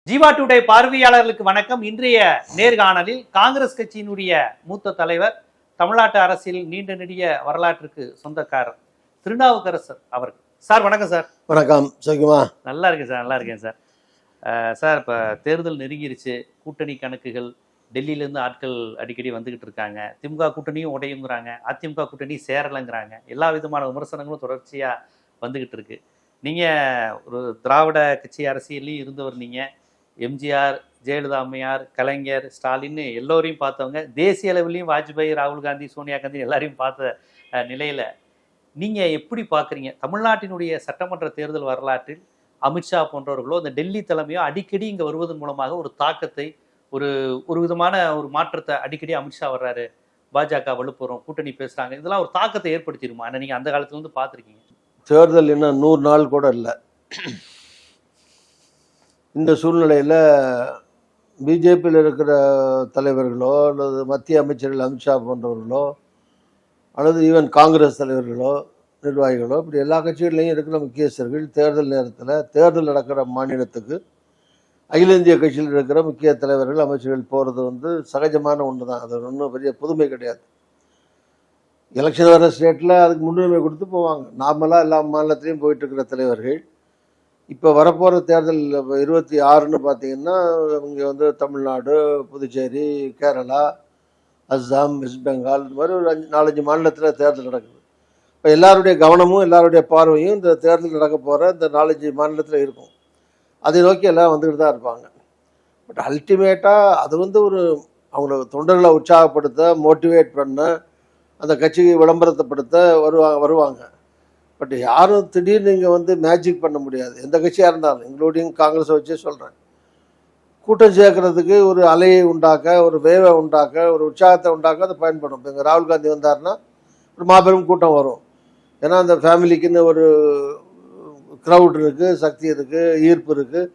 Jeeva today பார்வையாளர்களுக்கு வணக்கம். இன்றைய நேர்காணலில் காங்கிரஸ் கட்சியினுடைய மூத்த தலைவர், தமிழ்நாட்டு அரசியல் நீண்ட நெடிய வரலாற்றுக்கு சொந்தக்காரர் திருநாவுக்கரசர் அவர்கள். சார் வணக்கம் சார். வணக்கம். சோக்கியமா? நல்லா இருக்கேன் சார், நல்லா இருக்கேன் சார். சார் இப்போ தேர்தல் நெருங்கிருச்சு, கூட்டணி கணக்குகள் டெல்லியிலேருந்து ஆட்கள் அடிக்கடி வந்துக்கிட்டு இருக்காங்க. திமுக கூட்டணியும் உடையுங்கிறாங்க, அதிமுக கூட்டணி சேரலைங்கிறாங்க. எல்லா விதமான விமர்சனங்களும் தொடர்ச்சியாக வந்துக்கிட்டு இருக்கு. நீங்கள் ஒரு திராவிட கட்சி அரசியலையும் இருந்தவர், நீங்கள் எம்ஜிஆர், ஜெயலலிதா அம்மையார், கலைஞர், ஸ்டாலின் எல்லோரையும் பார்த்தவங்க. தேசிய அளவிலையும் வாஜ்பாய், ராகுல் காந்தி, சோனியா காந்தி எல்லாரையும் பார்த்த நிலையில் நீங்கள் எப்படி பார்க்குறீங்க தமிழ்நாட்டினுடைய சட்டமன்ற தேர்தல் வரலாற்றில் அமித்ஷா போன்றவர்களோ இந்த டெல்லி தலைமையோ அடிக்கடி இங்கே வருவதன் மூலமாக ஒரு தாக்கத்தை, ஒரு விதமான ஒரு மாற்றத்தை, அடிக்கடி அமித்ஷா வர்றாரு, பாஜக வலுப்புறோம், கூட்டணி பேசுகிறாங்க, இதெல்லாம் ஒரு தாக்கத்தை ஏற்படுத்திடுமா? ஆனால் நீங்கள் அந்த காலத்துலேருந்து பார்த்துருக்கீங்க. தேர்தல் இன்னும் 100 நாள் கூட இல்லை. இந்த சூழ்நிலையில் பிஜேபியில் இருக்கிற தலைவர்களோ அல்லது மத்திய அமைச்சர்கள் அமித்ஷா போன்றவர்களோ அல்லது ஈவன் காங்கிரஸ் தலைவர்களோ நிர்வாகிகளோ இப்படி எல்லா கட்சிகள்லையும் இருக்கிற முக்கியஸ்தர்கள் தேர்தல் நேரத்தில் தேர்தல் நடக்கிற மாநிலத்துக்கு அகில இந்திய கட்சியில் இருக்கிற முக்கிய தலைவர்கள் அமைச்சர்கள் போகிறது சகஜமான ஒன்று தான். அது ஒன்றும் பெரிய புதுமை கிடையாது. எலெக்ஷன் வர ஸ்டேட்டில் அதுக்கு முன்னுரிமை கொடுத்து போவாங்க. நார்மலாக எல்லா மாநிலத்திலையும் போயிட்டு இருக்கிற தலைவர்கள் இப்போ வரப்போகிற தேர்தல் 26ன்னு பார்த்தீங்கன்னா இங்கே தமிழ்நாடு, புதுச்சேரி, கேரளா, அஸ்ஸாம், வெஸ்ட் பெங்கால், இந்த மாதிரி ஒரு 4-5 மாநிலத்தில் தேர்தல் நடக்குது. இப்போ எல்லாருடைய கவனமும் எல்லாருடைய பார்வையும் இந்த தேர்தல் நடக்க போகிற இந்த 4-5 மாநிலத்தில் இருக்கும். அதை நோக்கி எல்லாம் வந்துக்கிட்டு தான் இருப்பாங்க. பட் அல்டிமேட்டாக அது ஒரு அவங்கள தொண்டர்களை உற்சாகப்படுத்த, மோட்டிவேட் பண்ண, அந்த கட்சியை விளம்பரத்தைப்படுத்த வருவாங்க. பட் யாரும் திடீர்னு இங்கே மேஜிக் பண்ண முடியாது. எந்த கட்சியாக இருந்தாலும், இன்க்ளூடிங் காங்கிரஸை வச்சே சொல்கிறேன். கூட்டம் சேர்க்கறதுக்கு ஒரு அலையை உண்டாக்க, ஒரு வேவை உண்டாக்க, ஒரு உற்சாகத்தை உண்டாக்க அது பயன்படும். இப்போ இங்கே ராகுல் காந்தி வந்தாருன்னா ஒரு மாபெரும் கூட்டம் வரும். ஏன்னா அந்த ஃபேமிலிக்குன்னு ஒரு க்ரௌட் இருக்குது, சக்தி இருக்குது, ஈர்ப்பு இருக்குது.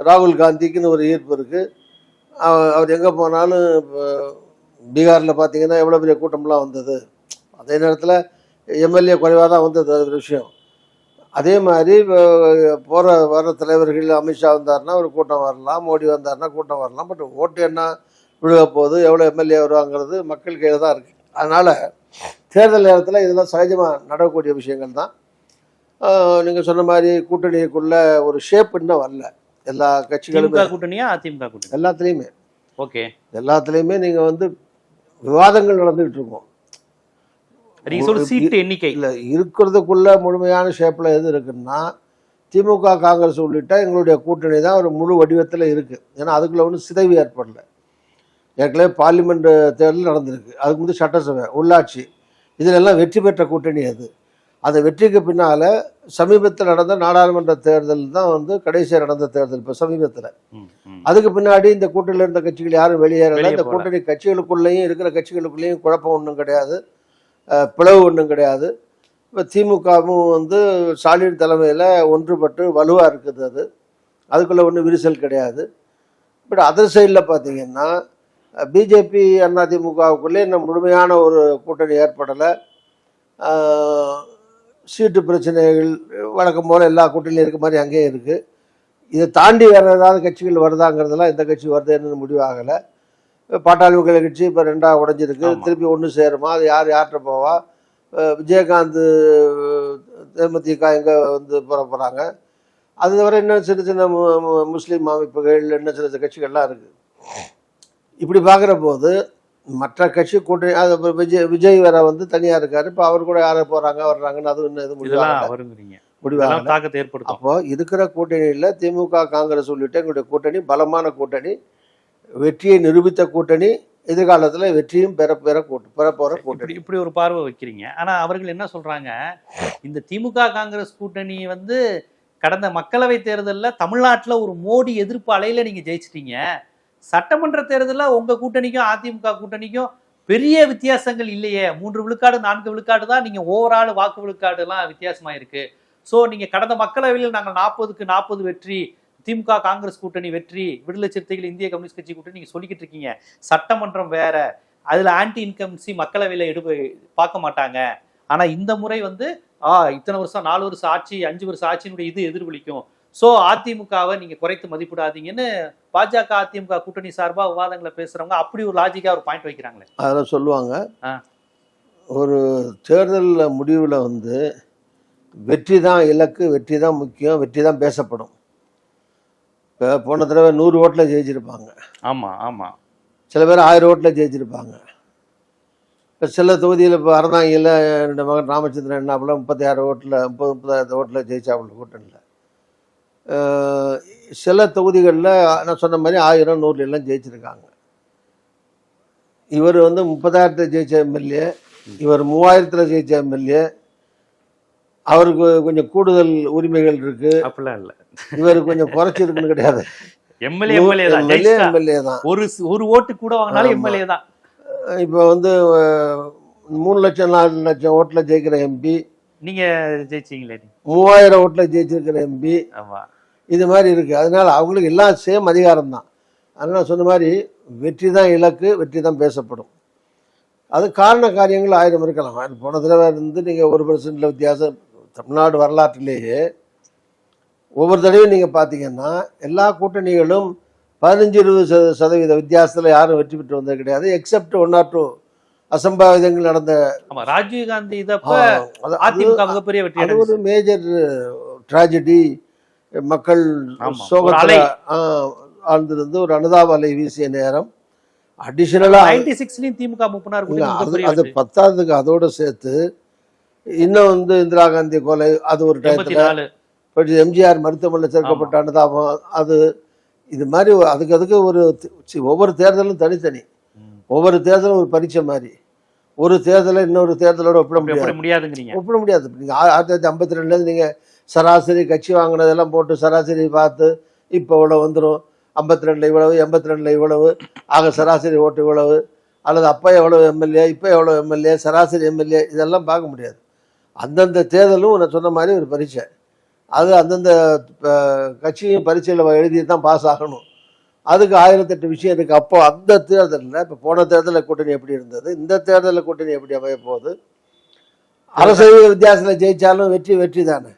ராகுல் காந்திக்குன்னு ஒரு ஈர்ப்பு இருக்குது. அவர் எங்கே போனாலும் பீகாரில் பார்த்தீங்கன்னா எவ்வளோ பெரிய கூட்டம்லாம் வந்தது. அதே நேரத்தில் எம்எல்ஏ குறைவாக தான் வந்தது, அது ஒரு விஷயம். அதே மாதிரி வர தலைவர்கள் அமித்ஷா வந்தார்னா ஒரு கூட்டம் வரலாம், மோடி வந்தார்னா கூட்டம் வரலாம். பட் ஓட்டு என்ன விழுக போகுது, எவ்வளோ எம்எல்ஏ வருவாங்கிறது மக்கள் கையில் தான் இருக்குது. அதனால் தேர்தல் நேரத்தில் இதெல்லாம் சகஜமாக நடக்கக்கூடிய விஷயங்கள் தான். நீங்கள் சொன்ன மாதிரி கூட்டணிக்குள்ள ஒரு ஷேப் இன்னும் வரல. எல்லா கட்சிகளுமே கூட்டணியா அதிமுக கூட்டணி எல்லாத்துலேயுமே ஓகே, எல்லாத்துலேயுமே நீங்கள் விவாதங்கள் நடந்துகிட்டு இருக்கோம். சீட்டு எண்ணிக்கை இல்லை, இருக்கிறதுக்குள்ள முழுமையான ஷேப்பில் எது இருக்குன்னா திமுக, காங்கிரஸ் உள்ளிட்ட எங்களுடைய கூட்டணி தான் ஒரு முழு வடிவத்தில் இருக்குது. ஏன்னா அதுக்குள்ள ஒன்றும் சிதைவு ஏற்படல. ஏற்கனவே பார்லிமெண்ட் தேர்தல் நடந்திருக்கு, அதுக்கு சட்டசபை, உள்ளாட்சி, இதிலெல்லாம் வெற்றி பெற்ற கூட்டணி அது. அந்த வெற்றிக்கு பின்னால் சமீபத்தில் நடந்த நாடாளுமன்ற தேர்தல் தான் கடைசியாக நடந்த தேர்தல். இப்போ சமீபத்தில் அதுக்கு பின்னாடி இந்த கூட்டணியில் இருந்த கட்சிகள் யாரும் வெளியேறலை. இந்த கூட்டணி கட்சிகளுக்குள்ளேயும் இருக்கிற கட்சிகளுக்குள்ளேயும் குழப்பம் ஒன்றும் கிடையாது, பிளவு ஒன்றும் கிடையாது. இப்போ திமுகவும் ஸ்டாலின் தலைமையில் ஒன்றுபட்டு வலுவாக இருக்குது. அதுக்குள்ளே ஒன்றும் விரிசல் கிடையாது. பட் அதர் சைடில் பார்த்தீங்கன்னா பிஜேபி, அதிமுகவுக்குள்ளே இன்னும் முழுமையான ஒரு கூட்டணி ஏற்படலை. சீட்டு பிரச்சனைகள் வழக்கம் போல் எல்லா கூட்டணியும் இருக்க மாதிரி அங்கேயே இருக்குது. இதை தாண்டி வேறு ஏதாவது கட்சிகள் வருதாங்கிறதெல்லாம் எந்த கட்சி வருதுன்னு முடிவாகலை. பாட்டாளி மக்கள் கட்சி இப்போ 2ஆக உடைஞ்சிருக்கு. திருப்பி ஒன்று சேருமா, அது யார்கிட்ட போவா? விஜயகாந்த் தேமுதிக எங்கே போற போகிறாங்க? அது தவிர இன்னும் சின்ன சின்ன முஸ்லீம் அமைப்புகள், இன்னும் சின்ன சின்ன கட்சிகள்லாம் இருக்குது. இப்படி பார்க்குற போது மற்ற கட்சி கூட்டணி, அது விஜய் வேற தனியாக இருக்காரு. இப்போ அவர் கூட யாரை போகிறாங்க வர்றாங்கன்னு அது இன்னும் எதுவும் முடிவாக. அப்போ இருக்கிற கூட்டணியில் திமுக, காங்கிரஸ் உள்ளிட்ட எங்களுடைய கூட்டணி பலமான கூட்டணி, வெற்றியை நிரூபித்த கூட்டணி, எதிர்காலத்தில் வெற்றியும் பெற போகிற கூட்டணி. இப்படி ஒரு பார்வை வைக்கிறீங்க. ஆனால் அவர்கள் என்ன சொல்கிறாங்க, இந்த திமுக காங்கிரஸ் கூட்டணி கடந்த மக்களவை தேர்தலில் தமிழ்நாட்டில் ஒரு மோடி எதிர்ப்பு அலையில் நீங்கள் ஜெயிச்சிட்டீங்க. சட்டமன்ற தேர்தலில் உங்கள் கூட்டணிக்கும் அதிமுக கூட்டணிக்கும் பெரிய வித்தியாசங்கள் இல்லையே, 3 விழுக்காடு 4 விழுக்காடு தான் நீங்கள் ஓவரால் வாக்கு விழுக்காடுலாம் வித்தியாசமாக இருக்குது. ஸோ நீங்கள் கடந்த மக்களவையில் நாங்கள் 40க்கு 40 வெற்றி, திமுக காங்கிரஸ் கூட்டணி வெற்றி, விடுதலை சிறுத்தைகள் இந்திய கம்யூனிஸ்ட் கட்சி கூட்டணி நீங்கள் சொல்லிக்கிட்டு இருக்கீங்க. சட்டமன்றம் வேற, அதில் ஆன்டி இன்கம்சி மக்களவையில் பார்க்க மாட்டாங்க. ஆனால் இந்த முறை இத்தனை வருஷம் 4 வருஷம் ஆட்சி, 5 வருஷம் ஆட்சியினுடைய இது எதிர்வலிக்கும். சோ அதிமுகவை நீங்க குறைத்து மதிப்பிடாதீங்கன்னு பாஜக அதிமுக கூட்டணி சார்பா விவாதங்களை பேசுறவங்க அப்படி ஒரு லாஜிக்கா ஒரு பாயிண்ட் வைக்கிறாங்களே. அதெல்லாம் சொல்லுவாங்க. ஆ. ஒரு தேர்தல் முடிவில் வந்து வெற்றி தான் இலக்கு, வெற்றி தான் முக்கியம், வெற்றி தான் பேசப்படும். இப்போ போன தடவை 100 ஓட்டில் ஜெயிச்சிருப்பாங்க. ஆமா ஆமா. சில பேர் 1000 ஓட்டில் ஜெயிச்சிருப்பாங்க. இப்போ சில தொகுதியில் இப்போ அறந்தாங்கியில் என்னோட மகன் ராமச்சந்திரன் என்னாப்புல 36 ஓட்டில் 30 ஓட்டில் ஜெயிச்சாப்புல கூட்டணியில். சில தொகுதிகளில் நான் சொன்ன மாதிரி 1000 100 எல்லாம் ஜெயிச்சிருக்காங்க. இவர் வந்து 30,000 ஜெயிச்ச எம்எல்ஏ, இவர் 3000 ஜெயிச்ச எம்எல்ஏ. அவருக்கு கொஞ்சம் கூடுதல் உரிமைகள் இருக்கு, அப்படிலாம் இல்ல. இவருக்கு கொஞ்சம் குறைச்சி இருக்குன்னு கிடையாது. எம்எல்ஏ எம்எல்ஏ தான், எம்எல்ஏ தான். ஒரு ஓட்டு கூட வாங்கினாலும் எம்எல்ஏ தான். இப்போ வந்து 3 லட்சம் 4 லட்சம் ஓட்டில் ஜெயிக்கிற எம்பி, நீங்க ஜெயிச்சீங்களே 3000 ஓட்டில் ஜெயிச்சிருக்கிற எம்பி, ஆமா, இது மாதிரி இருக்கு. அதனால அவங்களுக்கு எல்லாம் சேம் அதிகாரம் தான். அதனால சொன்ன மாதிரி வெற்றி தான் இலக்கு, வெற்றி தான் பேசப்படும். அது காரண காரியங்கள் 1000 இருக்கலாம். போன தடவை இருந்து நீங்கள் 1% வித்தியாசம் தமிழ்நாடு வரலாற்றிலேயே ஒவ்வொரு தடவையும் நீங்கள் பார்த்தீங்கன்னா எல்லா கூட்டணிகளும் 15-20% வித்தியாசத்தில் யாரும் வெற்றி பெற்று வந்தது கிடையாது. எக்ஸப்ட் 1 or 2 அசம்பாவிதங்கள் நடந்த. ராஜீவ் காந்தி அதிமுக மிகப்பெரிய வெற்றி. அது ஒரு மேஜர் ட்ராஜடி. மக்கள் சோகத்தில் ஆழ்ந்திருந்து ஒரு அனுதாப அலை வீசிய நேரம். அடிஷனலா 96 திமுக 36 அது 10க்கு அதோட சேர்த்து இன்னும் வந்து இந்திரா காந்தி கொலை, அது ஒரு டயத்தில் எம்ஜிஆர் மருத்துவமனையில் சேர்க்கப்பட்ட அனுதாபம், அது இது மாதிரி அதுக்கு ஒரு ஒவ்வொரு தேர்தலும் தனித்தனி. ஒவ்வொரு தேர்தலும் ஒரு பரீட்சை மாதிரி. ஒரு தேர்தலை இன்னொரு தேர்தலோட ஒப்பிட முடியாதுங்கிறீங்க. ஒப்பிட முடியாது. நீங்கள் 1952 நீங்கள் சராசரி கட்சி வாங்கினதெல்லாம் போட்டு சராசரி பார்த்து இப்போ இவ்வளோ வந்துடும், 52 இவ்வளவு, 82 இவ்வளவு, ஆக சராசரி ஓட்டு இவ்வளவு, அல்லது அப்போ எவ்வளவு எம்எல்ஏ, இப்போ எவ்வளோ எம்எல்ஏ, சராசரி எம்எல்ஏ, இதெல்லாம் பார்க்க முடியாது. அந்தந்த தேர்தலும் நான் சொன்ன மாதிரி ஒரு பரீட்சை. அது அந்தந்த கட்சியும் பரீட்சையில் எழுதி தான் பாஸ் ஆகணும். அதுக்கு 1008 விஷயம் இருக்குது. அப்போ அந்த தேர்தலில் இப்போ போன தேர்தலில் கூட்டணி எப்படி இருந்தது, இந்த தேர்தலில் கூட்டணி எப்படி அமைய போகுது. அரசியல் வித்தியாசத்தில் ஜெயிச்சாலும் வெற்றி தானே.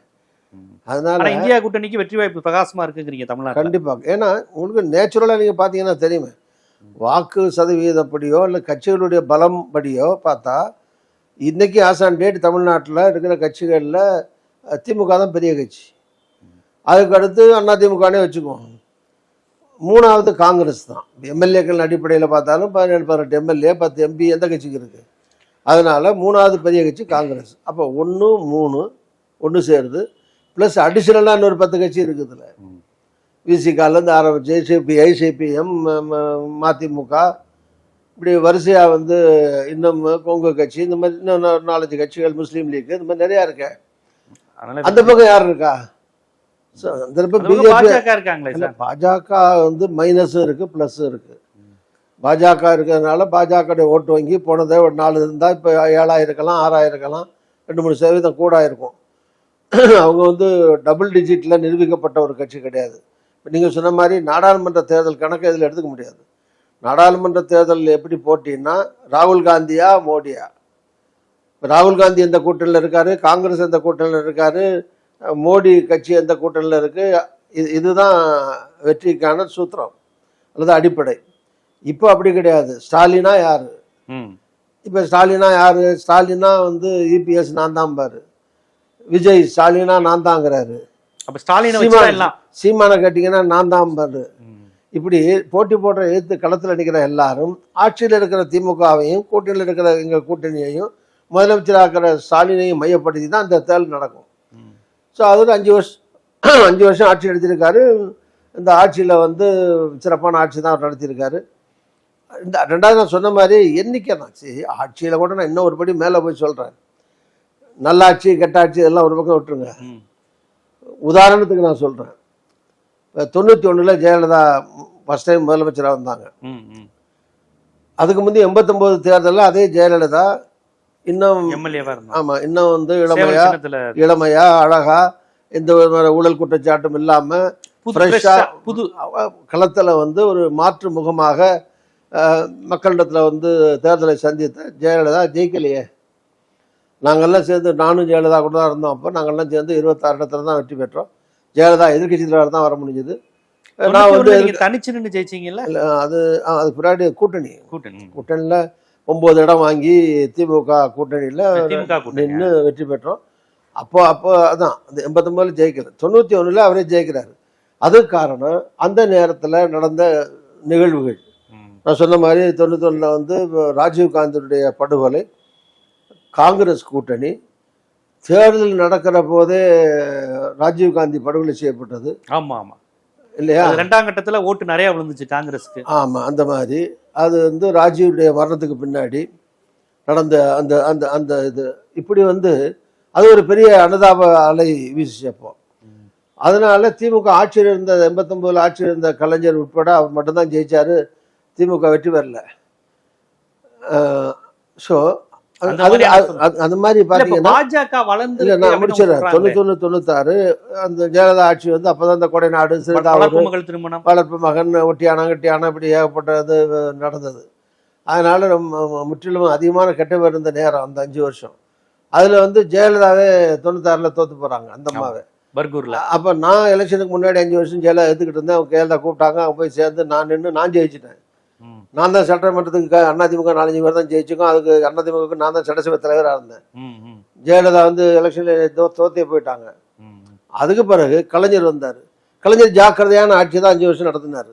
அதனால இந்தியா கூட்டணிக்கு வெற்றி வாய்ப்பு பிரகாசமா இருக்குங்கிறீங்க தமிழ்நாடு. கண்டிப்பாக. ஏன்னா உங்களுக்கு நேச்சுரலாக நீங்கள் பார்த்தீங்கன்னா தெரியுமே, வாக்கு சதவீதப்படியோ இல்லை கட்சிகளுடைய பலம் படியோ பார்த்தா இன்னைக்கு ஆசான் டேட் தமிழ்நாட்டில் இருக்கிற கட்சிகளில் திமுக தான் பெரிய கட்சி. அதுக்கு அடுத்து அதிமுகனே வச்சுக்குவோம். 3வது காங்கிரஸ் தான். எம்எல்ஏக்கள் அடிப்படையில் பார்த்தாலும் 17-18 எம்எல்ஏ 10 எம்பி எந்த கட்சிக்கு இருக்குது. அதனால் 3வது பெரிய கட்சி காங்கிரஸ். அப்போ 1 3 ஒன்று சேருது. ப்ளஸ் அடிஷ்னலாக இன்னொரு 10 கட்சி இருக்குதுல. விசிகாலேருந்து ஆரம்பிச்சு சிபிஐ, சிபிஎம், மதிமுக, இப்படி வரிசையாக வந்து இன்னும் கொங்கு கட்சி, இந்த மாதிரி இன்னும் 4-5 கட்சிகள், முஸ்லீம் லீக், இந்த மாதிரி நிறையா இருக்கு. அந்த பக்கம் யார் இருக்கா? அந்த பக்கம் பிஜேபி. பாஜக வந்து மைனஸும் இருக்குது ப்ளஸ்ஸும் இருக்குது. பாஜக இருக்கிறதுனால பாஜக ஓட்டு வங்கி போனதை ஒரு 4 இருந்தால் இப்போ 7000 இருக்கலாம், 6000 இருக்கலாம், 2-3% கூட இருக்கும். அவங்க வந்து டபுள் டிஜிட்டில் நிரூபிக்கப்பட்ட ஒரு கட்சி கிடையாது. இப்போ நீங்கள் சொன்ன மாதிரி நாடாளுமன்ற தேர்தல் கணக்கு இதில் எடுத்துக்க முடியாது. நாடாளுமன்ற தேர்தல் எப்படி போட்டின்னா ராகுல் காந்தியா மோடியா? இப்போ ராகுல் காந்தி எந்த கூட்டணியில் இருக்காரு, காங்கிரஸ் எந்த கூட்டணியில் இருக்காரு, மோடி கட்சி எந்த கூட்டணியில் இருக்குது, இதுதான் வெற்றிக்கான சூத்திரம் அல்லது அடிப்படை. இப்போ அப்படி கிடையாது. ஸ்டாலினா யார்? இப்போ ஸ்டாலினா யார்? ஸ்டாலினா வந்து இபிஎஸ் நான் தான் பாரு, விஜய் ஸ்டாலினா நான் தாங்கிறாரு. சீமான கேட்டீங்கன்னா நான் தான் பாரு. இப்படி போட்டி போடுற எழுத்து களத்தில் நிற்கிற எல்லாரும் ஆட்சியில் இருக்கிற திமுகவையும் கூட்டணியில் இருக்கிற எங்கள் கூட்டணியையும் முதலமைச்சராகிற ஸ்டாலினையும் மையப்படுத்தி தான் இந்த தேர்தல் நடக்கும். ஸோ அது ஒரு 5 வருஷம் ஆட்சி நடத்தியிருக்காரு. இந்த ஆட்சியில் வந்து சிறப்பான ஆட்சி தான் அவர் நடத்தியிருக்காரு. இந்த 2வது நான் சொன்ன மாதிரி எண்ணிக்கை தான். சரி, ஆட்சியில் கூட நான் இன்னும் ஒருபடி மேலே போய் சொல்கிறேன். நல்லாட்சி கெட்டாட்சி இதெல்லாம் ஒரு பக்கம் விட்டுருங்க. உதாரணத்துக்கு நான் சொல்கிறேன், 91 ஜெயலலிதா ஃபர்ஸ்ட் டைம் முதலமைச்சராக வந்தாங்க. அதுக்கு முந்தைய 89 தேர்தலில் அதே ஜெயலலிதா இன்னும் ஆமாம் இன்னும் வந்து இளமையா அழகா எந்த ஒரு ஊழல் குற்றச்சாட்டும் இல்லாமல் ஃப்ரெஷ்ஷாக புது களத்தில் வந்து ஒரு மாற்று முகமாக மக்களிடத்தில் வந்து தேர்தலை சந்தித்த ஜெயலலிதா ஜெயிக்கலையே. நாங்கள்லாம் சேர்ந்து, நானும் ஜெயலலிதா கூட தான் இருந்தோம். அப்போ நாங்கள்லாம் சேர்ந்து 26 இடத்துல தான் வெற்றி பெற்றோம். ஜெயலலிதா எதிர்கட்சி தலைவர் தான் வர முடிஞ்சது. நான் 91 வந்து நீங்க தனிச்சு நின்னு ஜெயிச்சீங்கல்ல? அது அது பின்னாடி கூட்டணி கூட்டணி. கூட்டணியில் 9 இடம் வாங்கி திமுக கூட்டணியில் திமுக கூட்டணி. நின்று வெற்றி பெற்றோம். அப்போ அதான் அந்த 89 ஜெயிக்கல, 91 அவரே ஜெயிக்கிறாரு. அதுக்கு காரணம் அந்த நேரத்தில் நடந்த நிகழ்வுகள். நான் சொன்ன மாதிரி 91 வந்து ராஜீவ்காந்தியுடைய படுகொலை, காங்கிரஸ் கூட்டணி, தேர்தல் நடக்கிற போதே ராஜீவ்காந்தி படுகொலை செய்யப்பட்டது. ஆமா ஆமா இல்லையா? 2ஆம் கட்டத்துல ஓட்டு நிறைய விழுந்துச்சு காங்கிரஸ்க்கு. ஆமா, அந்த மாதிரி அது வந்து ராஜீவுடைய மரணத்துக்கு பின்னாடி நடந்த அந்த அந்த அந்த இது இப்படி வந்து அது ஒரு பெரிய அனுதாப அலை வீசிச்சு அப்போ. அதனால திமுக ஆட்சியில் இருந்த 89 ஆட்சியில் இருந்த கலைஞர் உட்பட அவர் மட்டும்தான் ஜெயிச்சாரு, திமுக வெற்றி பெறல. ஸோ அந்த மாதிரி பாத்தீங்கன்னா பாஜக வளர்ந்து இல்ல, நான் முடிச்சிடறேன். 91 96 அந்த ஜெயலலிதா ஆட்சி வந்து அப்பதான் இந்த கொடைநாடு, சிறுதாவூர், மகள் திருமணம், வளர்ப்பு மகன், ஒட்டியானம் கட்டியானம் இப்படி ஏகப்பட்டது நடந்தது. அதனால முற்றிலும் அதிகமான கெட்ட பேர் இருந்த நேரம் அந்த 5 வருஷம். அதுல வந்து ஜெயலலிதாவே 96ல தோத்து போறாங்க, அந்த அம்மாவே பர்கூர்ல. அப்ப நான் எலெக்ஷனுக்கு முன்னாடி 5 வருஷம் ஜெயலலிதா எடுத்துக்கிட்டு இருந்தேன். அவங்க ஜெயலலிதா கூப்பிட்டாங்க, அவங்க போய் சேர்ந்து நான் நின்று நான் ஜெயிச்சிட்டேன். நான் தான் சட்டமன்றத்துக்கு அதிமுக 4-5 பேர் தான் ஜெயிச்சுக்கோம். அதுக்கு அதிமுக நான் தான் சட்டசபை தலைவராக இருந்தேன். ஜெயலலிதா வந்து எலெக்ஷன்ல தோத்தே போயிட்டாங்க. அதுக்கு பிறகு கலைஞர் வந்தார். கலைஞர் ஜாக்கிரதையான ஆட்சி தான் 5 வருஷம் நடத்தினார்.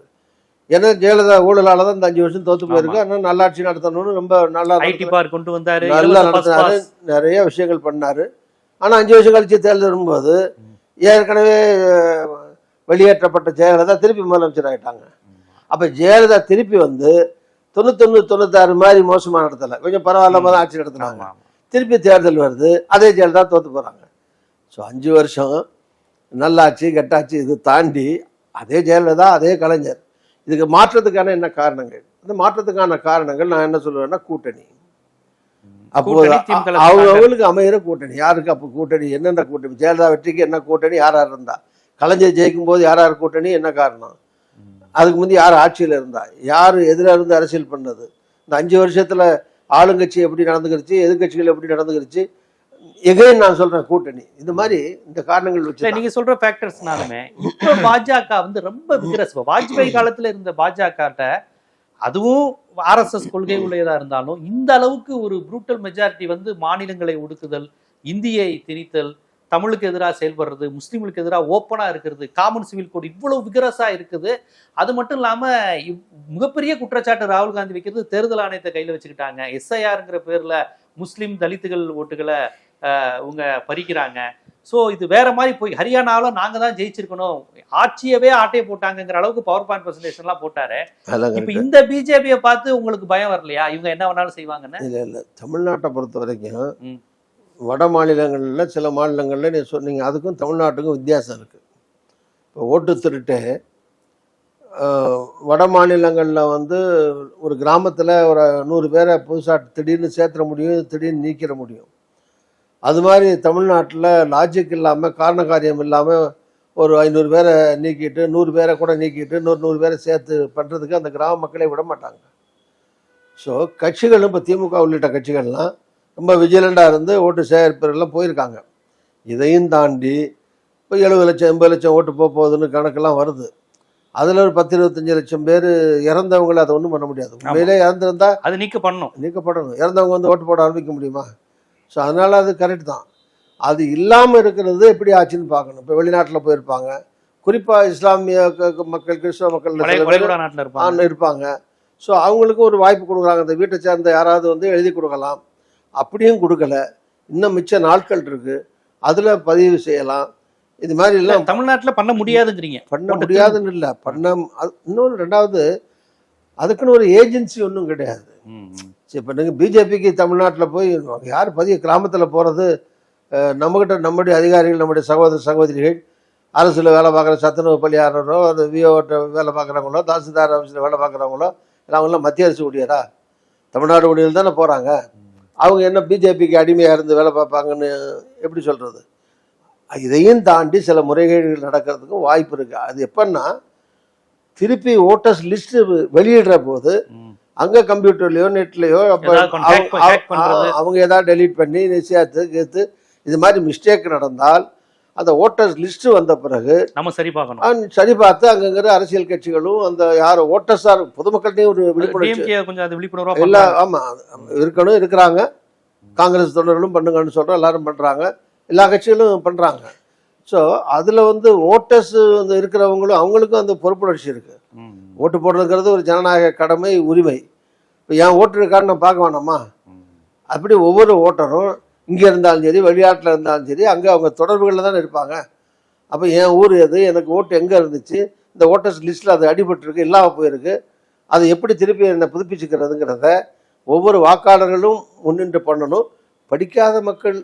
ஏன்னா ஜெயலலிதா ஊழலால தான் இந்த 5 வருஷம் தோத்து போயிருக்கு. ஆனால் நல்லாட்சி நடத்தணும்னு ரொம்ப நல்லா கொண்டு வந்தாரு, நல்லா நடத்தினாரு, நிறைய விஷயங்கள் பண்ணாரு. ஆனால் 5 வருஷம் கழிச்சு தேர்தல் வரும்போது ஏற்கனவே வெளியேற்றப்பட்ட ஜெயலலிதா திருப்பி முதலமைச்சர் ஆயிட்டாங்க. அப்ப ஜெயலலிதா திருப்பி வந்து 91 96 மாதிரி மோசமா நடத்தல, கொஞ்சம் பரவாயில்லாம தான் ஆட்சி நடத்தினாங்க. திருப்பி தேர்தல் வருது, அதே ஜெயலலிதா தோத்து போறாங்க. ஸோ 5 வருஷம் நல்லாட்சி கெட்டாட்சி இது தாண்டி அதே ஜெயலலிதா அதே கலைஞர். இதுக்கு மாற்றத்துக்கான என்ன காரணங்கள்? இந்த மாற்றத்துக்கான காரணங்கள் நான் என்ன சொல்லுவேன்னா கூட்டணி. அப்போது அவங்களுக்கு அமைகிற கூட்டணி. யாருக்கு அப்போ கூட்டணி, என்னென்ன கூட்டணி? ஜெயலலிதா வெற்றிக்கு என்ன கூட்டணி, யார் யார் இருந்தா? கலைஞர் ஜெயிக்கும் போது யார் யார் கூட்டணி, என்ன காரணம்? அதுக்கு முந்தைய யார் ஆட்சியில் இருந்தா, யார் எதிராக இருந்து அரசியல் பண்ணது? இந்த 5 வருஷத்துல ஆளுங்கட்சி எப்படி நடந்துக்கிடுச்சு, எதிர்கட்சிகள் எப்படி நடந்துக்கிடுச்சு, எகைன் நான் சொல்றேன் கூட்டணி. இந்த மாதிரி இந்த காரணங்கள் வச்சு நீங்க சொல்ற ஃபேக்டர்ஸ்னாலுமே இப்போ பாஜக வந்து ரொம்ப விக்ரஸ். வாஜ்பாய் காலத்துல இருந்த பாஜக அதுவும் RSS கொள்கை உள்ளதா இருந்தாலும் இந்த அளவுக்கு ஒரு ப்ரூட்டல் மெஜாரிட்டி வந்து மாநிலங்களை ஒடுக்குதல், இந்தியை திணித்தல், தமிழுக்கு எதிராக செயல்படுறது, முஸ்லீம்களுக்கு எதிராக ஓப்பனா இருக்கிறது, காமன் சிவில் கோட் இவ்வளவு விகரஸா இருக்குது. அது மட்டும் இல்லாம மிகப்பெரிய குற்றச்சாட்டு ராகுல் காந்தி வைக்கிறது, தேர்தல் ஆணையத்தை கையில வச்சுக்கிட்டாங்க, SIRங்கிற பேர்ல முஸ்லீம் தலித்துகள் ஓட்டுகளை உங்க பறிக்கிறாங்க. ஸோ இது வேற மாதிரி போய் ஹரியானாவில் நாங்க தான் ஜெயிச்சிருக்கணும், ஆட்சியவே ஆட்டையை போட்டாங்கிற அளவுக்கு பவர் பாயிண்ட் பிரசன்டேஷன்லாம் போட்டாரு. இப்ப இந்த பிஜேபியை பார்த்து உங்களுக்கு பயம் வரலையா, இவங்க என்ன வேணாலும் செய்வாங்கன்னு? இல்ல, தமிழ்நாட்டை பொறுத்த வரைக்கும் வட மாநிலங்களில் சில மாநிலங்களில் நீங்கள் சொன்னீங்க, அதுக்கும் தமிழ்நாட்டுக்கும் வித்தியாசம் இருக்குது. இப்போ ஓட்டு திருட்டு வட மாநிலங்களில் வந்து ஒரு கிராமத்தில் ஒரு 100 பேரை புதுசாக திடீர்னு சேர்த்துட முடியும், திடீர்னு நீக்கிட முடியும். அது மாதிரி தமிழ்நாட்டில் லாஜிக் இல்லாமல் காரண காரியம் இல்லாமல் ஒரு 500 பேரை நீக்கிட்டு 100 பேரை கூட நீக்கிட்டு 100 பேரை சேர்த்து பண்ணுறதுக்கு அந்த கிராம மக்களை விட மாட்டாங்க. ஸோ கட்சிகளும் இப்போ திமுக உள்ளிட்ட கட்சிகள்லாம் ரொம்ப விஜிலண்டாக இருந்து ஓட்டு சேகரிப்பெல்லாம் போயிருக்காங்க. இதையும் தாண்டி இப்போ 70 லட்சம் 80 லட்சம் ஓட்டு போகுதுன்னு கணக்கெல்லாம் வருது. அதில் ஒரு 10-25 லட்சம் பேர் இறந்தவங்களை அதை ஒன்றும் பண்ண முடியாது. உண்மையிலே இறந்துருந்தா அது நீக்கப்படணும். இறந்தவங்க வந்து ஓட்டு போட ஆரம்பிக்க முடியுமா? ஸோ அதனால் அது கரெக்ட் தான். அது இல்லாமல் இருக்கிறது எப்படி ஆச்சுன்னு பார்க்கணும். இப்போ வெளிநாட்டில் போயிருப்பாங்க, குறிப்பாக இஸ்லாமிய மக்கள், கிறிஸ்தவ மக்கள் இருப்பாங்க. ஸோ அவங்களுக்கு ஒரு வாய்ப்பு கொடுக்குறாங்க. அந்த வீட்டை சேர்ந்த யாராவது வந்து எழுதி கொடுக்கலாம். அப்படியும் கொடுக்கல, இன்னும் மிச்ச நாட்கள் இருக்கு, அதில் பதிவு செய்யலாம். இது மாதிரி எல்லாம் தமிழ்நாட்டில் பண்ண முடியாதுங்கிறீங்க. பண்ண முடியாதுன்னு இல்லை, இன்னொன்று ரெண்டாவது அதுக்குன்னு ஒரு ஏஜென்சி ஒன்றும் கிடையாது. இப்போ நீங்கள் பிஜேபிக்கு தமிழ்நாட்டில் போய் யார் கிராமத்தில் போகிறது? நம்மகிட்ட நம்முடைய அதிகாரிகள், நம்முடைய சகோதரிகள், அரசில் வேலை பார்க்குற சத்துணவு பணியாளரோ, அது விஓட்ட வேலை பார்க்குறவங்களோ, தாசில்தார் ஆஃபீஸில் வேலை பார்க்குறவங்களோ, அவங்களாம் மத்திய அரசு ஊழியரா? தமிழ்நாடு ஊழியர்கள் தானே போகிறாங்க. அவங்க என்ன பிஜேபிக்கு அடிமையாக இருந்து வேலை பார்ப்பாங்கன்னு எப்படி சொல்கிறது? இதையும் தாண்டி சில முறைகேடுகள் நடக்கிறதுக்கும் வாய்ப்பு இருக்குது. அது எப்பன்னா திருப்பி ஓட்டர்ஸ் லிஸ்ட் வெளியிடுற போது அங்கே கம்ப்யூட்டர்லையோ நெட்லையோ அவங்க ஏதாவது டெலீட் பண்ணி சேர்த்து இது மாதிரி மிஸ்டேக் நடந்தால் அந்த ஓட்டர்ஸ் லிஸ்ட் வந்த பிறகு நம்ம சரி பார்க்கணும். சரி பார்த்து அங்கங்கிற அரசியல் கட்சிகளும் அந்த யார் ஓட்டர்ஸா பொதுமக்கள்கிட்டையும் ஒரு விழிப்புணர்ச்சி DMK கொஞ்சம் அது விழிப்புணர்வா எல்லா இருக்கணும் இருக்கிறாங்க. காங்கிரஸ் தொண்டர்களும் பண்ணுங்கன்னு சொல்றோம், எல்லாரும் பண்றாங்க, எல்லா கட்சிகளும் பண்றாங்க. ஸோ அதுல ஓட்டர்ஸ் இருக்கிறவங்களும் அவங்களுக்கும் அந்த பொறுப்புணர்ச்சி இருக்கு. ஓட்டு போடுறதுங்கிறது ஒரு ஜனநாயக கடமை, உரிமை. இப்போ என் ஓட்டு இருக்கான்னு நான் பார்க்க வேணாமா? அப்படி ஒவ்வொரு ஓட்டரும் இங்கே இருந்தாலும் சரி, வெளிநாட்டில் இருந்தாலும் சரி, அங்கே அவங்க தொடர்புகளில் தானே இருப்பாங்க. அப்போ என் ஊர் எது, எனக்கு ஓட்டு எங்கே இருந்துச்சு, இந்த ஓட்டர்ஸ் லிஸ்ட்டில் அது அடிபட்டுருக்கு, இல்லாமல் போயிருக்கு, அதை எப்படி திருப்பி என்னை புதுப்பிச்சுக்கிறதுங்கிறத ஒவ்வொரு வாக்காளர்களும் முன்னின்று பண்ணணும். படிக்காத மக்கள்,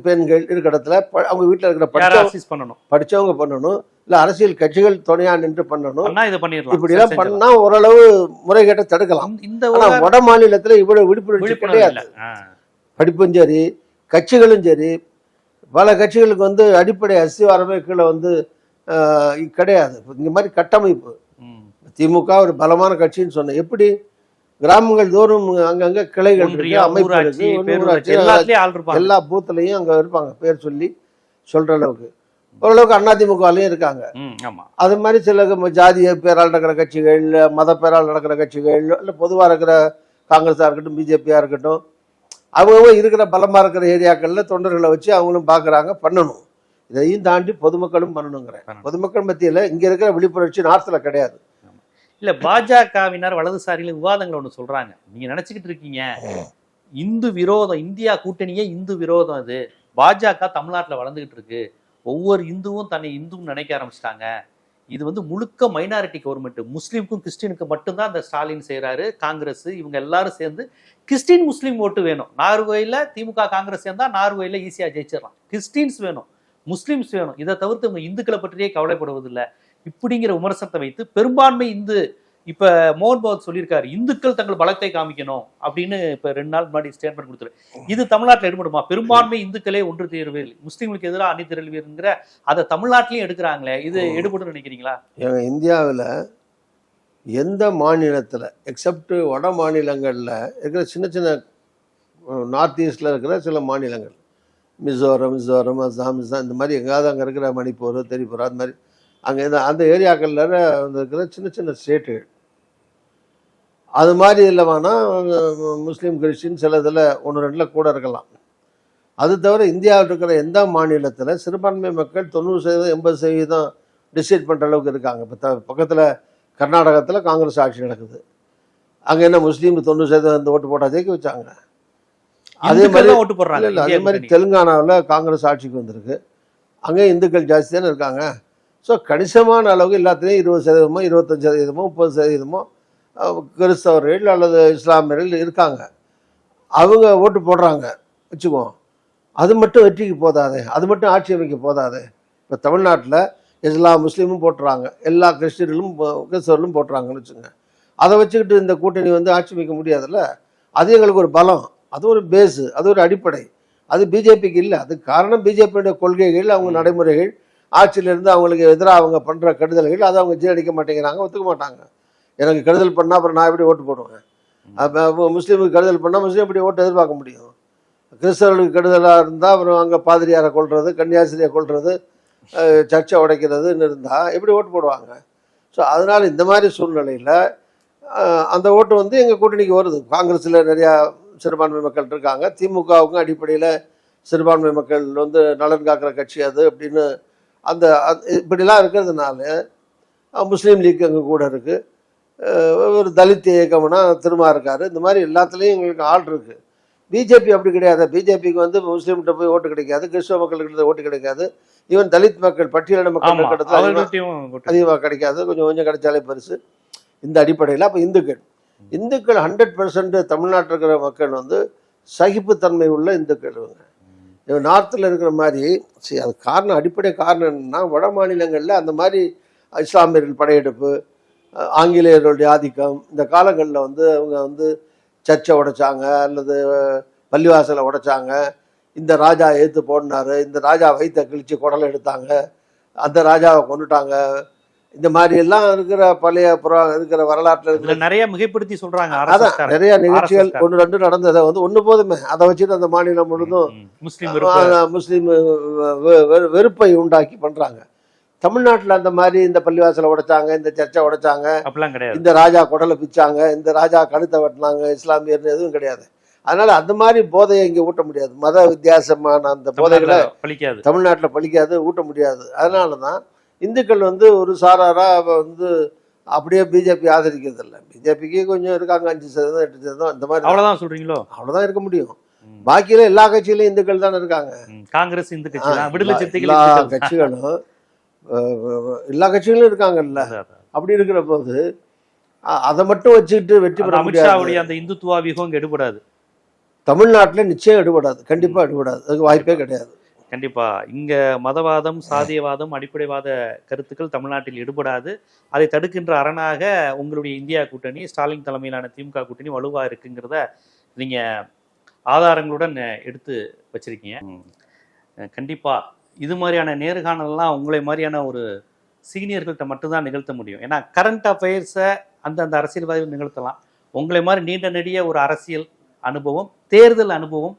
பெண்கள் இருக்கிற இடத்துல அவங்க வீட்டில் இருக்கிற படித்தவங்க பண்ணணும், இல்லை அரசியல் கட்சிகள் துணையா நின்று பண்ணணும். இப்படிலாம் பண்ணா ஓரளவு முறைகேட்டை தடுக்கலாம். ஆனால் வட மாநிலத்தில் இவ்வளவு விழிப்புணர்ச்சி கிடையாது. படிப்பும் சரி, கட்சிகளும் சரி, பல கட்சிகளுக்கு அடிப்படை அஸ்திவாரமே கீழே கிடையாது. இந்த மாதிரி கட்டமைப்பு திமுக ஒரு பலமான கட்சின்னு சொன்ன எப்படி கிராமங்கள் தோறும் அங்கங்க கிளைகள் இருக்கு, அமைப்பு இருக்கு, எல்லா பூத்துலையும் அங்க இருப்பாங்க, பேர் சொல்ற அளவுக்கு ஓரளவுக்கு அதிமுகலையும் இருக்காங்க. அது மாதிரி சில ஜாதிய பேரால் நடக்கிற கட்சிகள், மத பேரால் நடக்கிற கட்சிகள், இல்லை பொதுவாக இருக்கிற காங்கிரஸா இருக்கட்டும், பிஜேபியா இருக்கட்டும், அவங்க இருக்கிற பலமா இருக்கிற ஏரியாக்கள்ல தொண்டர்களை வச்சு அவங்களும் பாக்குறாங்க, பண்ணணும். இதையும் தாண்டி பொதுமக்களும் பண்ணணுங்கிறேன். பொதுமக்கள் மத்தியில இங்க இருக்கிற விழிப்புணர்ச்சி நார்த்ல கிடையாது. இல்ல பாஜகவினர் வலதுசாரிகள் விவாதங்கள் ஒண்ணு சொல்றாங்க. நீங்க நினைச்சுக்கிட்டு இருக்கீங்க இந்து விரோதம், இந்தியா கூட்டணியே இந்து விரோதம், அது பாஜக தமிழ்நாட்டுல வளர்ந்துகிட்டு இருக்கு, ஒவ்வொரு இந்துவும் தன்னை இந்துன்னு நினைக்க ஆரம்பிச்சிட்டாங்க, இது முழுக்க மைனாரிட்டி கவர்மெண்ட், முஸ்லீமுக்கும் கிறிஸ்டினுக்கும் மட்டும்தான் அந்த ஸ்டாலின் செய்யறாரு, காங்கிரஸ் இவங்க எல்லாரும் சேர்ந்து கிறிஸ்டின் முஸ்லீம் ஓட்டு வேணும். நார்வேல திமுக காங்கிரஸ் சேர்ந்தா நார்வேல ஈஸியா ஜெயிச்சிடலாம். கிறிஸ்டின்ஸ் வேணும், முஸ்லீம்ஸ் வேணும், இதை தவிர்த்து இவங்க இந்துக்களை பற்றியே கவலைப்படுவதில்லை இப்படிங்கிற விமர்சனத்தை வைத்து பெரும்பான்மை இந்து, இப்ப மோகன் பகவத் சொல்லியிருக்காரு இந்துக்கள் தங்கள் பலத்தை காமிக்கணும் அப்படின்னு இப்ப 2 நாள் முன்னாடி ஸ்டேட்மெண்ட் கொடுத்துரு. இது தமிழ்நாட்டில் எடுபடுமா? பெரும்பான்மை இந்துக்களே ஒன்று தேர்வில் முஸ்லீம்களுக்கு எதிராக அணி திரள்வீர்ங்கிற அதை தமிழ்நாட்டிலையும் எடுக்கிறாங்களே, இது எடுபடும் நினைக்கிறீங்களா? இந்தியாவில் எந்த மாநிலத்தில் எக்ஸப்ட் வட மாநிலங்களில் இருக்கிற சின்ன சின்ன நார்த் ஈஸ்டில் இருக்கிற சில மாநிலங்கள், மிசோரம், அசாம், இந்த மாதிரி எங்காவது அங்கே இருக்கிற மணிப்பூர், திரிபுரா, அந்த மாதிரி அங்கே அந்த ஏரியாக்களில் இருக்கிற சின்ன சின்ன ஸ்டேட்டுகள், அது மாதிரி இல்லைவானா முஸ்லீம் கிறிஸ்டின் சில இதில் 1-2 கூட இருக்கலாம். அது தவிர இந்தியாவில் இருக்கிற எந்த மாநிலத்தில் சிறுபான்மை மக்கள் 90%, 80% டிசைட் பண்ணுற அளவுக்கு இருக்காங்க. இப்போ பக்கத்தில் கர்நாடகத்தில் காங்கிரஸ் ஆட்சி நடக்குது, அங்கே என்ன முஸ்லீம் 90% ஓட்டு போட்டால் ஜெயிக்க வச்சாங்க. அதே மாதிரி ஓட்டு போடுறாங்க. இல்லை, அதே மாதிரி தெலுங்கானாவில் காங்கிரஸ் ஆட்சிக்கு வந்திருக்கு, அங்கே இந்துக்கள் ஜாஸ்தி தானே இருக்காங்க. ஸோ கணிசமான அளவுக்கு எல்லாத்துலேயும் 20%, 25%, 30% கிறிஸ்தவர்கள் அல்லது இஸ்லாமியர்கள் இருக்காங்க, அவங்க ஓட்டு போடுறாங்க வச்சுக்குவோம். அது மட்டும் வெற்றிக்கு போதாது, அது மட்டும் ஆட்சி அமைக்க போதாது. இப்போ தமிழ்நாட்டில் எல்லா முஸ்லீமும் போட்டுறாங்க, எல்லா கிறிஸ்தவர்களும் போட்டுறாங்கன்னு வச்சுங்க. அதை வச்சுக்கிட்டு இந்த கூட்டணி ஆட்சி அமைக்க முடியாதுல்ல. அது எங்களுக்கு ஒரு பலம், அது ஒரு பேஸு, அது ஒரு அடிப்படை. அது பிஜேபிக்கு இல்லை. அது காரணம் பிஜேபியோட கொள்கைகள், அவங்க நடைமுறைகள், ஆட்சியிலிருந்து அவங்களுக்கு எதிராக அவங்க பண்ணுற கெடுதல்கள், அதை அவங்க ஜீரணிக்க மாட்டேங்கிறாங்க, ஒத்துக்க மாட்டாங்க. எனக்கு கெடுதல் பண்ணால் அப்புறம் நான் எப்படி ஓட்டு போடுவேன்? அப்போ முஸ்லீமுக்கு கெடுதல் பண்ணால் முஸ்லீம் எப்படி ஓட்டு எதிர்பார்க்க முடியும்? கிறிஸ்தவர்களுக்கு கெடுதலாக இருந்தால் அப்புறம் அங்கே பாதிரியாரை கொள்வது, கன்னியாஸ்திரியை கொள்வது, சர்ச்சை உடைக்கிறதுன்னு இருந்தால் எப்படி ஓட்டு போடுவாங்க? ஸோ அதனால் இந்த மாதிரி சூழ்நிலையில் அந்த ஓட்டு எங்கள் கூட்டணிக்கு வருது. காங்கிரஸில் நிறையா சிறுபான்மை மக்கள் இருக்காங்க, திமுகவுக்கும் அடிப்படையில் சிறுபான்மை மக்கள் நலன் காக்கிற கட்சி அது அப்படின்னு அந்த இப்படிலாம் இருக்கிறதுனால முஸ்லீம் லீக் அங்கே கூட இருக்குது, ஒரு தலித் இயக்கம்னா திருமா இருக்காரு, இந்த மாதிரி எல்லாத்துலேயும் எங்களுக்கு ஆள் இருக்குது. பிஜேபி அப்படி கிடையாது. பிஜேபிக்கு முஸ்லீம்கிட்ட போய் ஓட்டு கிடைக்காது, கிறிஸ்தவ மக்கள்கிட்ட ஓட்டு கிடைக்காது, ஈவன் தலித் மக்கள், பட்டியலின மக்கள் இடத்துல அதிகமாக கிடைக்காது, கொஞ்சம் கிடைச்சாலே பெருசு. இந்த அடிப்படையில் அப்போ இந்துக்கள் 100% தமிழ்நாட்டில் இருக்கிற மக்கள் சகிப்புத்தன்மை உள்ள இந்துக்கள். இவங்க நார்த்தில் இருக்கிற மாதிரி அது காரணம், அடிப்படை காரணம் என்னன்னா வட மாநிலங்களில் அந்த மாதிரி இஸ்லாமியர்கள் படையெடுப்பு, ஆங்கிலேயர்களுடைய ஆதிக்கம், இந்த காலங்களில் அவங்க சர்ச்சை உடைச்சாங்க அல்லது பள்ளிவாசலை உடைச்சாங்க, இந்த ராஜா எதிர்த்து போடினாரு, இந்த ராஜா வயிற்றை கிழிச்சு குடலை எடுத்தாங்க, அந்த ராஜாவை கொண்டுட்டாங்க, இந்த மாதிரி எல்லாம் இருக்கிற பழைய இருக்கிற வரலாற்றில் இதுல நிறைய மிகைப்படுத்தி சொல்றாங்க. அதான் RSS நிறைய நிகழ்ச்சிகள் ஒன்று ரெண்டு நடந்ததை வந்து ஒன்று போதுமே, அதை வச்சுட்டு அந்த மாநிலம் முழுதும் முஸ்லீம் வெறுப்பு. முஸ்லீம் வெறுப்பை உண்டாக்கி பண்றாங்க. தமிழ்நாட்டில் அந்த மாதிரி இந்த பள்ளிவாசலை உடைச்சாங்க, இந்த சர்ச்சை உடைச்சாங்க, அப்படிலாம் கிடையாது. இந்த ராஜா குடலை பிச்சாங்க, இந்த ராஜா கழுத்தை வெட்டினாங்க, இஸ்லாமியர் எதுவும் கிடையாது. அதனால அந்த மாதிரி போதையை இங்கே ஊட்ட முடியாது. மத வித்தியாசமான அந்த போதைகளை பழிக்காது, தமிழ்நாட்டில் பழிக்காது, ஊட்ட முடியாது. அதனால தான் இந்துக்கள் வந்து ஒரு சாராரா வந்து அப்படியே பிஜேபி ஆதரிக்கிறது இல்லை. பிஜேபிக்கு கொஞ்சம் இருக்காங்க, 5% 8% அந்த மாதிரி. அவ்வளவுதான் சொல்றீங்களோ? அவ்வளவுதான் இருக்க முடியும். பாக்கியில எல்லா கட்சியிலும் இந்துக்கள் தானே இருக்காங்க. காங்கிரஸ் இந்து கட்சி தான், விடுதலை சிறுத்தைகள் எல்லா கட்சிகளும் எல்லா கட்சிகளும் இருக்காங்கல்ல. அப்படி இருக்கிற போது அதை மட்டும் வச்சுக்கிட்டு வெற்றி பெற முடியாது. அமித்ஷாவுடைய அந்த இந்துத்துவா வியூகம் எடுபடாது. தமிழ்நாட்டில் நிச்சயம் எடுபடாது, கண்டிப்பா எடுபடாது, அதுக்கு வாய்ப்பே கிடையாது. கண்டிப்பா இங்க மதவாதம், சாதியவாதம், அடிப்படைவாத கருத்துக்கள் தமிழ்நாட்டில் எடுபடாது. அதை தடுக்கின்ற அரணாக உங்களுடைய இந்தியா கூட்டணி, ஸ்டாலின் தலைமையிலான திமுக கூட்டணி வலுவா இருக்குங்கிறத நீங்க ஆதாரங்களுடன் எடுத்து வச்சிருக்கீங்க. கண்டிப்பா இது மாதிரியான நேர்காணல்லாம் உங்களை மாதிரியான ஒரு சீனியர்கள்ட்ட மட்டும்தான் நிகழ்த்த முடியும். ஏன்னா கரண்ட் அஃபேர்ஸை அந்தந்த அரசியல்வாதிகள் நிகழ்த்தலாம். உங்களை மாதிரி நீண்ட நெடிய ஒரு அரசியல் அனுபவம், தேர்தல் அனுபவம்,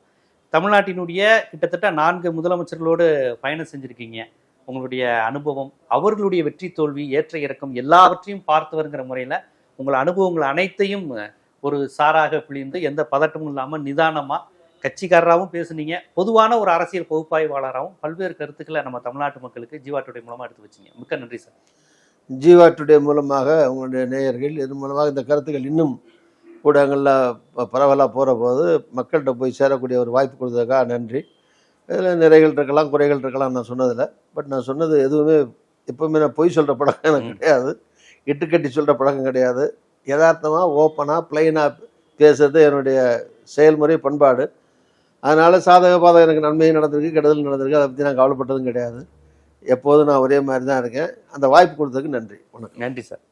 தமிழ்நாட்டினுடைய கிட்டத்தட்ட 4 முதலமைச்சர்களோடு பயணம் செஞ்சுருக்கீங்க. உங்களுடைய அனுபவம், அவர்களுடைய வெற்றி தோல்வி, ஏற்ற இறக்கம் எல்லாவற்றையும் பார்த்தவருங்கிற முறையில் உங்கள் அனுபவங்கள் அனைத்தையும் ஒரு சாராக பிழிந்து எந்த பதட்டமும் இல்லாமல் நிதானமாக கட்சிக்காரராகவும் பேசுனீங்க. பொதுவான ஒரு அரசியல் பகுப்பாய்வாளராகவும் பல்வேறு கருத்துக்களை நம்ம தமிழ்நாட்டு மக்களுக்கு ஜீவா டுடே மூலமாக எடுத்து வச்சிங்க. மிக்க நன்றி சார். ஜீவா டுடே மூலமாக உங்களுடைய நேயர்கள் இது மூலமாக இந்த கருத்துக்கள் இன்னும் ஊடகங்களில் பரவலாக போகிற போது மக்கள்கிட்ட போய் சேரக்கூடிய ஒரு வாய்ப்பு கொடுத்ததுக்காக நன்றி. இதில் நிறைகள் இருக்கலாம், குறைகள் இருக்கலாம், நான் சொன்னதில்லை. பட் நான் சொன்னது எதுவுமே எப்போவுமே நான் பொய் சொல்கிற பழக்கம் எனக்கு கிடையாது, இட்டுக்கட்டி சொல்கிற பழக்கம் கிடையாது. யதார்த்தமாக ஓப்பனாக பிளைனாக பேசுறது என்னுடைய செயல்முறை பண்பாடு. அதனால் சாதக பாதகம் எனக்கு நன்மையும் நடந்திருக்கு, கெடுதல் நடந்திருக்கு, அதை பற்றி நான் கவலைப்பட்டதும் கிடையாது. எப்போதும் நான் ஒரே மாதிரி தான் இருக்கேன். அந்த வாய்ப்பு கொடுத்ததுக்கு நன்றி. வணக்கம். நன்றி சார்.